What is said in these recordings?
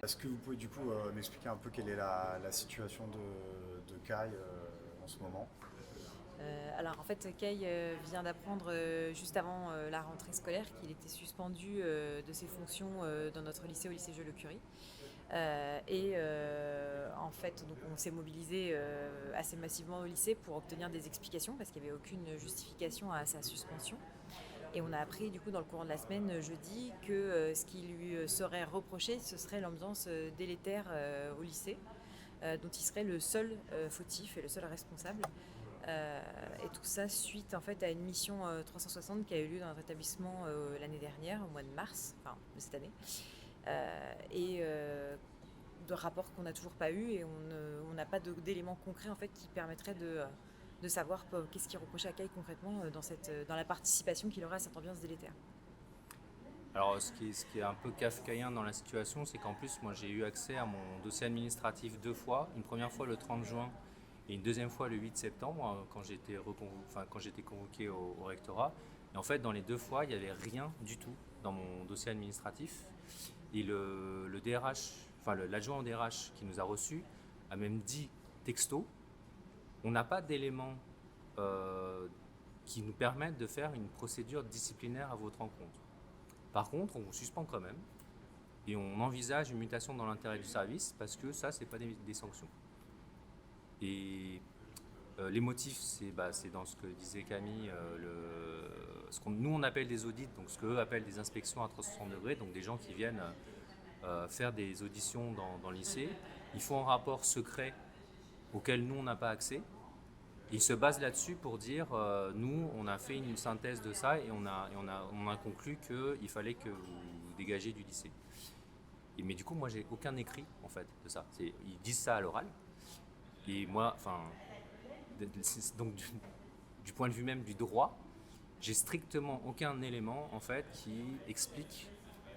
Est-ce que vous pouvez du coup m'expliquer un peu quelle est la situation de Kai en ce moment? Alors en fait, Kay vient d'apprendre juste avant la rentrée scolaire qu'il était suspendu de ses fonctions dans notre lycée, au lycée Jules-le-Curie. En fait, donc on s'est mobilisé assez massivement au lycée pour obtenir des explications parce qu'il n'y avait aucune justification à sa suspension. Et on a appris du coup dans le courant de la semaine, jeudi, que ce qui lui serait reproché, ce serait l'ambiance délétère au lycée, dont il serait le seul fautif et le seul responsable. Et tout ça suite en fait à une mission 360 qui a eu lieu dans notre établissement l'année dernière, au mois de mars, enfin de cette année, de rapports qu'on n'a toujours pas eu et on n'a pas d'éléments concrets en fait qui permettraient de savoir qu'est-ce qui est reproché à Kai concrètement dans la participation qu'il aurait à cette ambiance délétère. Alors, ce qui est un peu kafkaïen dans la situation, c'est qu'en plus, moi, j'ai eu accès à mon dossier administratif deux fois. Une première fois le 30 juin et une deuxième fois le 8 septembre, quand j'étais convoqué au rectorat. Et en fait, dans les deux fois, il n'y avait rien du tout dans mon dossier administratif. Et le DRH, l'adjoint au DRH qui nous a reçus, a même dit texto, on n'a pas d'éléments euh, qui nous permettent de faire une procédure disciplinaire à votre encontre. Par contre, on vous suspend quand même et on envisage une mutation dans l'intérêt du service parce que ça, c'est pas des sanctions. Et les motifs, c'est dans ce que disait Camille, ce qu'on nous on appelle des audits, donc ce qu'eux appellent des inspections à 360 degrés, donc des gens qui viennent faire des auditions dans le lycée. Ils font un rapport secret auquel nous on n'a pas accès. Ils se basent là-dessus pour dire nous, on a fait une synthèse de ça et on a conclu qu'il fallait que vous dégagez du lycée. Mais du coup, moi, j'ai aucun écrit en fait de ça. Ils disent ça à l'oral. Et moi, donc du point de vue même du droit, j'ai strictement aucun élément en fait qui explique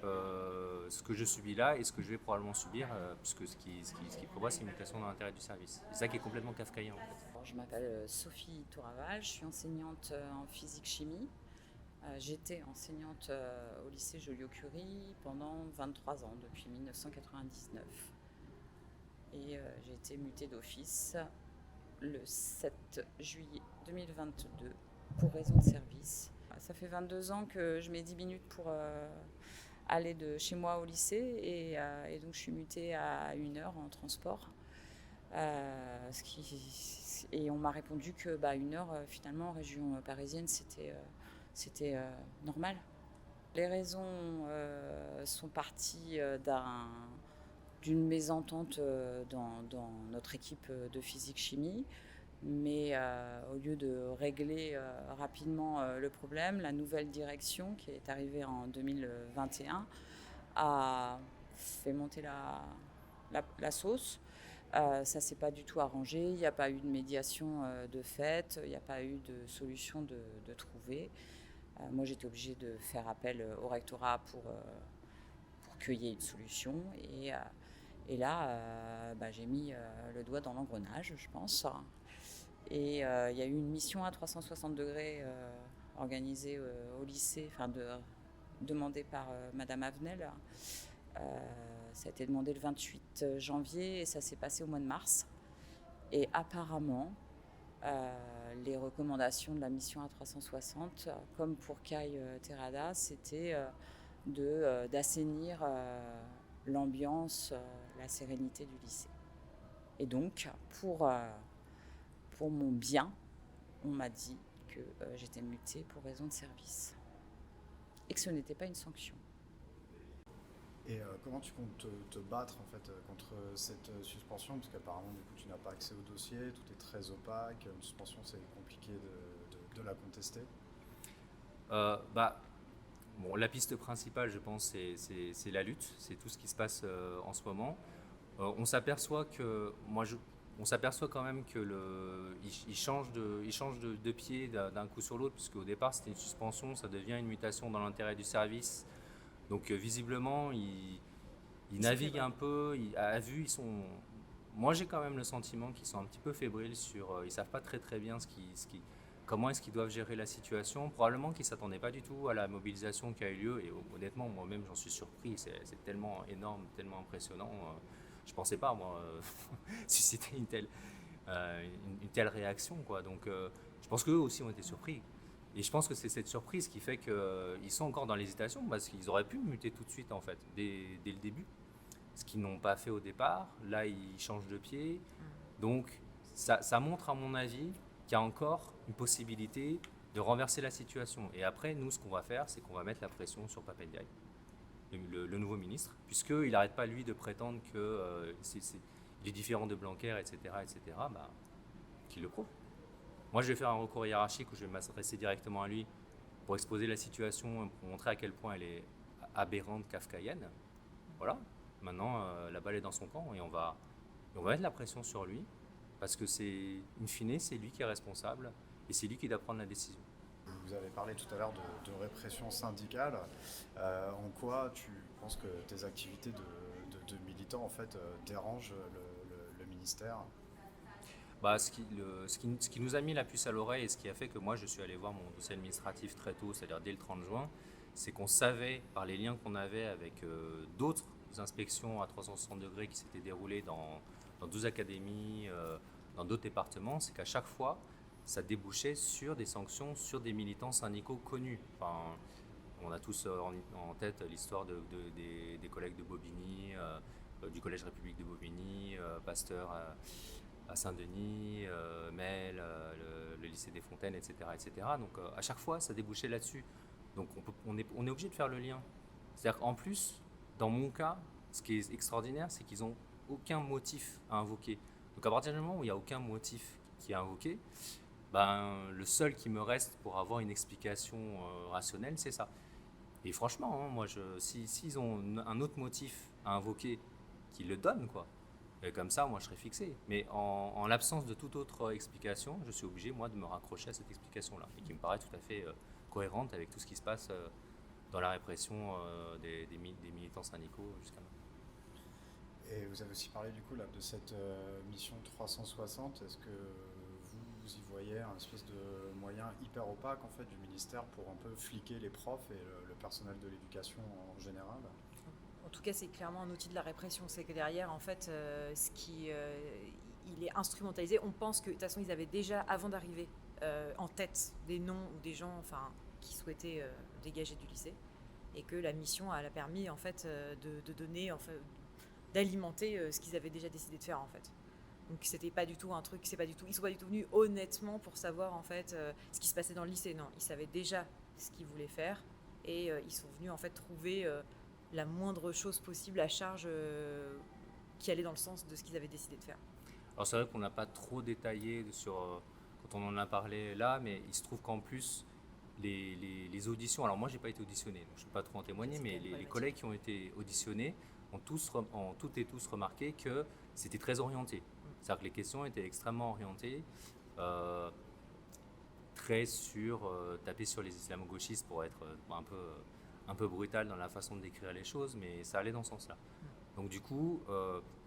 ce que je subis là et ce que je vais probablement subir, puisque ce qui prévoit, c'est une mutation dans l'intérêt du service. C'est ça qui est complètement kafkaïen en fait. Je m'appelle Sophie Touraval, je suis enseignante en physique-chimie. J'étais enseignante au lycée Joliot-Curie pendant 23 ans, depuis 1999. Et j'ai été mutée d'office le 7 juillet 2022 pour raison de service. Ça fait 22 ans que je mets 10 minutes pour aller de chez moi au lycée et donc je suis mutée à 1 heure en transport. Et on m'a répondu que 1 heure finalement en région parisienne c'était normal. Les raisons sont parties d'une mésentente dans notre équipe de physique-chimie. Mais au lieu de régler rapidement le problème, la nouvelle direction qui est arrivée en 2021 a fait monter la sauce. Ça s'est pas du tout arrangé, il n'y a pas eu de médiation de fait, il n'y a pas eu de solution de trouver. Moi j'étais obligée de faire appel au rectorat pour qu'il y ait une solution et là j'ai mis le doigt dans l'engrenage, je pense. Et il y a eu une mission à 360 degrés organisée au lycée, demandée par Madame Avenel. Ça a été demandé le 28 janvier et ça s'est passé au mois de mars. Et apparemment, les recommandations de la mission A360, comme pour Kai Terada, c'était d'assainir l'ambiance, la sérénité du lycée. Et donc, pour mon bien, on m'a dit que j'étais mutée pour raison de service et que ce n'était pas une sanction. Et comment tu comptes te battre en fait contre cette suspension? Parce qu'apparemment du coup tu n'as pas accès au dossier, tout est très opaque, une suspension c'est compliqué de la contester. Bah, bon, la piste principale, je pense, c'est la lutte, c'est tout ce qui se passe en ce moment. On s'aperçoit quand même que il change de pied d'un coup sur l'autre, puisque au départ c'était une suspension, ça devient une mutation dans l'intérêt du service. Donc visiblement, ils naviguent un peu, à vue, ils sont. Moi, j'ai quand même le sentiment qu'ils sont un petit peu fébriles ils savent pas très très bien comment est-ce qu'ils doivent gérer la situation. Probablement qu'ils ne s'attendaient pas du tout à la mobilisation qui a eu lieu, et honnêtement, moi-même, j'en suis surpris. C'est tellement énorme, tellement impressionnant. Je ne pensais pas, moi, susciter une telle réaction, quoi. Donc, je pense qu'eux aussi ont été surpris. Et je pense que c'est cette surprise qui fait qu'ils sont encore dans l'hésitation, parce qu'ils auraient pu muter tout de suite, en fait, dès le début. Ce qu'ils n'ont pas fait au départ. Là, ils changent de pied. Donc, ça montre, à mon avis, qu'il y a encore une possibilité de renverser la situation. Et après, nous, ce qu'on va faire, c'est qu'on va mettre la pression sur Pape Ndiaye, le nouveau ministre, puisqu'il n'arrête pas, lui, de prétendre qu'il est différent de Blanquer, etc., bah, qu'il le prouve. Moi, je vais faire un recours hiérarchique où je vais m'adresser directement à lui pour exposer la situation, pour montrer à quel point elle est aberrante, kafkaïenne. Voilà. Maintenant, la balle est dans son camp et on va mettre la pression sur lui parce que in fine, c'est lui qui est responsable et c'est lui qui doit prendre la décision. Vous avez parlé tout à l'heure de répression syndicale. En quoi tu penses que tes activités de militant en fait, dérangent le ministère ? Bah, ce qui nous a mis la puce à l'oreille et ce qui a fait que moi je suis allé voir mon dossier administratif très tôt, c'est-à-dire dès le 30 juin, c'est qu'on savait par les liens qu'on avait avec d'autres inspections à 360 degrés qui s'étaient déroulées dans 12 académies, dans d'autres départements, c'est qu'à chaque fois, ça débouchait sur des sanctions sur des militants syndicaux connus. Enfin, on a tous en tête l'histoire des collègues de Bobigny, du Collège République de Bobigny, Pasteur à Saint-Denis, Mel, le lycée des Fontaines, etc. Donc à chaque fois, ça débouchait là-dessus. Donc on est obligé de faire le lien. C'est-à-dire qu'en plus, dans mon cas, ce qui est extraordinaire, c'est qu'ils n'ont aucun motif à invoquer. Donc à partir du moment où il n'y a aucun motif qui est invoqué, ben, le seul qui me reste pour avoir une explication rationnelle, c'est ça. Et franchement, hein, moi, s'ils ont un autre motif à invoquer, qu'ils le donnent, quoi. Et comme ça, moi, je serais fixé. Mais en l'absence de toute autre explication, je suis obligé, moi, de me raccrocher à cette explication-là, et qui me paraît tout à fait cohérente avec tout ce qui se passe dans la répression des militants syndicaux jusqu'à maintenant. Et vous avez aussi parlé du coup là, de cette mission 360. Est-ce que vous y voyez un espèce de moyen hyper opaque en fait, du ministère pour un peu fliquer les profs et le personnel de l'éducation en général ? En tout cas, c'est clairement un outil de la répression. C'est que derrière, en fait, il est instrumentalisé. On pense que de toute façon, ils avaient déjà, avant d'arriver, en tête des noms ou des gens, enfin, qui souhaitaient dégager du lycée, et que la mission elle a permis en fait de donner, en fait, d'alimenter ce qu'ils avaient déjà décidé de faire en fait. Donc c'était pas du tout un truc, ils sont pas du tout venus honnêtement pour savoir en fait ce qui se passait dans le lycée. Non, ils savaient déjà ce qu'ils voulaient faire et ils sont venus en fait trouver la moindre chose possible à charge qui allait dans le sens de ce qu'ils avaient décidé de faire. Alors c'est vrai qu'on n'a pas trop détaillé sur quand on en a parlé là, mais il se trouve qu'en plus les auditions, alors moi j'ai pas été auditionné, donc je ne peux pas trop en témoigner, mais les collègues qui ont été auditionnés ont toutes et tous remarqué que c'était très orienté. C'est-à-dire que les questions étaient extrêmement orientées, très sur taper sur les islamo-gauchistes pour être un peu brutal dans la façon de décrire les choses, mais ça allait dans ce sens-là. Donc du coup,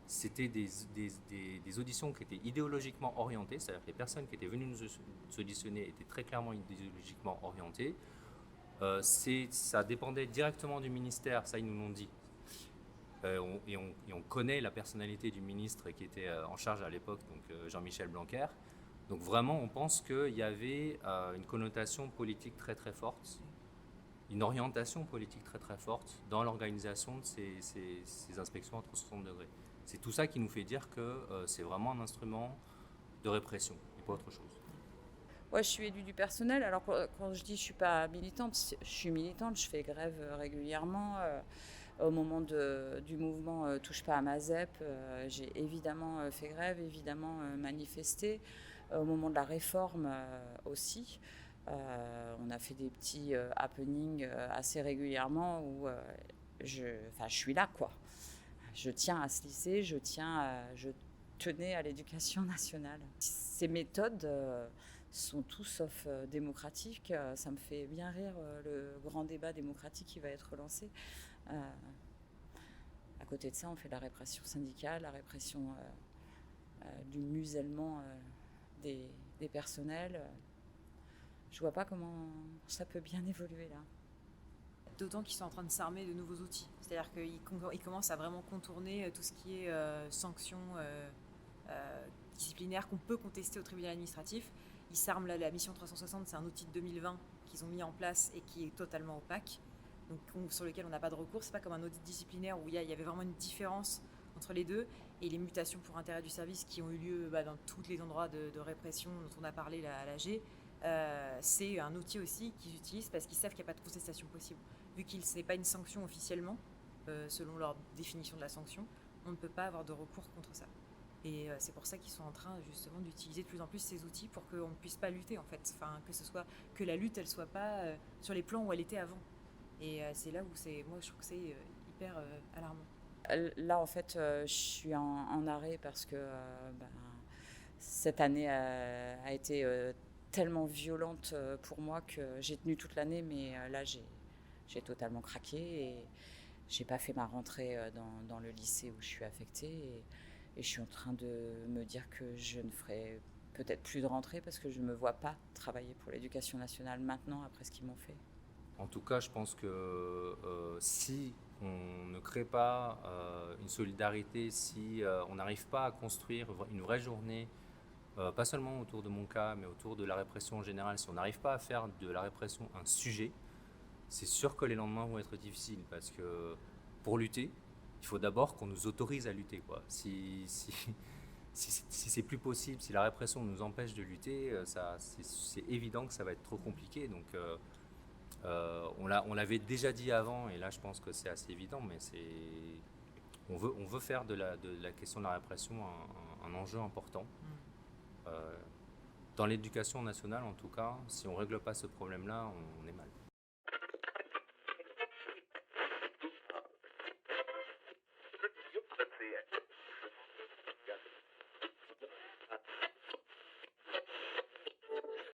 c'était des auditions qui étaient idéologiquement orientées, c'est-à-dire que les personnes qui étaient venues nous auditionner étaient très clairement idéologiquement orientées. Ça dépendait directement du ministère, ça ils nous l'ont dit. Et on connaît la personnalité du ministre qui était en charge à l'époque, donc Jean-Michel Blanquer. Donc vraiment, on pense qu'il y avait une connotation politique très très forte, une orientation politique très très forte dans l'organisation de ces inspections à 360 degrés. C'est tout ça qui nous fait dire que c'est vraiment un instrument de répression et pas autre chose. Ouais, je suis élue du personnel. Alors quand je dis je suis pas militante, je suis militante, je fais grève régulièrement. Au moment du mouvement Touche pas à ma ZEP, j'ai évidemment fait grève, évidemment manifesté. Au moment de la réforme aussi, on a fait des petits happenings assez régulièrement où je suis là, quoi. Je tiens à ce lycée, je tenais à l'éducation nationale. Ces méthodes sont tout sauf démocratiques. Ça me fait bien rire le grand débat démocratique qui va être lancé. À côté de ça, on fait la répression syndicale, la répression du musellement des personnels. je vois pas comment ça peut bien évoluer là. D'autant qu'ils sont en train de s'armer de nouveaux outils. C'est-à-dire qu'ils commencent à vraiment contourner tout ce qui est sanctions disciplinaires qu'on peut contester au tribunal administratif. Ils s'arment la mission 360, c'est un outil de 2020 qu'ils ont mis en place et qui est totalement opaque, donc sur lequel on n'a pas de recours. C'est pas comme un audit disciplinaire où il y avait vraiment une différence entre les deux, et les mutations pour intérêt du service qui ont eu lieu dans tous les endroits de répression dont on a parlé à l'AG. C'est un outil aussi qu'ils utilisent parce qu'ils savent qu'il n'y a pas de contestation possible. Vu qu'il n'est pas une sanction officiellement, selon leur définition de la sanction, on ne peut pas avoir de recours contre ça. Et c'est pour ça qu'ils sont en train justement d'utiliser de plus en plus ces outils pour qu'on ne puisse pas lutter en fait. Enfin, que la lutte elle soit pas sur les plans où elle était avant. Et c'est là où moi je trouve que c'est hyper alarmant. Là en fait je suis en arrêt parce que cette année a été tellement violente pour moi que j'ai tenu toute l'année, mais là j'ai totalement craqué et j'ai pas fait ma rentrée dans le lycée où je suis affectée, et je suis en train de me dire que je ne ferai peut-être plus de rentrée parce que je ne me vois pas travailler pour l'éducation nationale maintenant après ce qu'ils m'ont fait. En tout cas, je pense que si on ne crée pas une solidarité, si on n'arrive pas à construire une vraie journée, pas seulement autour de mon cas, mais autour de la répression en général, si on n'arrive pas à faire de la répression un sujet, c'est sûr que les lendemains vont être difficiles, parce que pour lutter, il faut d'abord qu'on nous autorise à lutter, quoi. Si c'est plus possible, si la répression nous empêche de lutter, c'est évident que ça va être trop compliqué. Donc on l'avait déjà dit avant, et là je pense que c'est assez évident, mais on veut faire de la question de la répression un enjeu important. Dans l'éducation nationale en tout cas, si on ne règle pas ce problème-là, on est mal.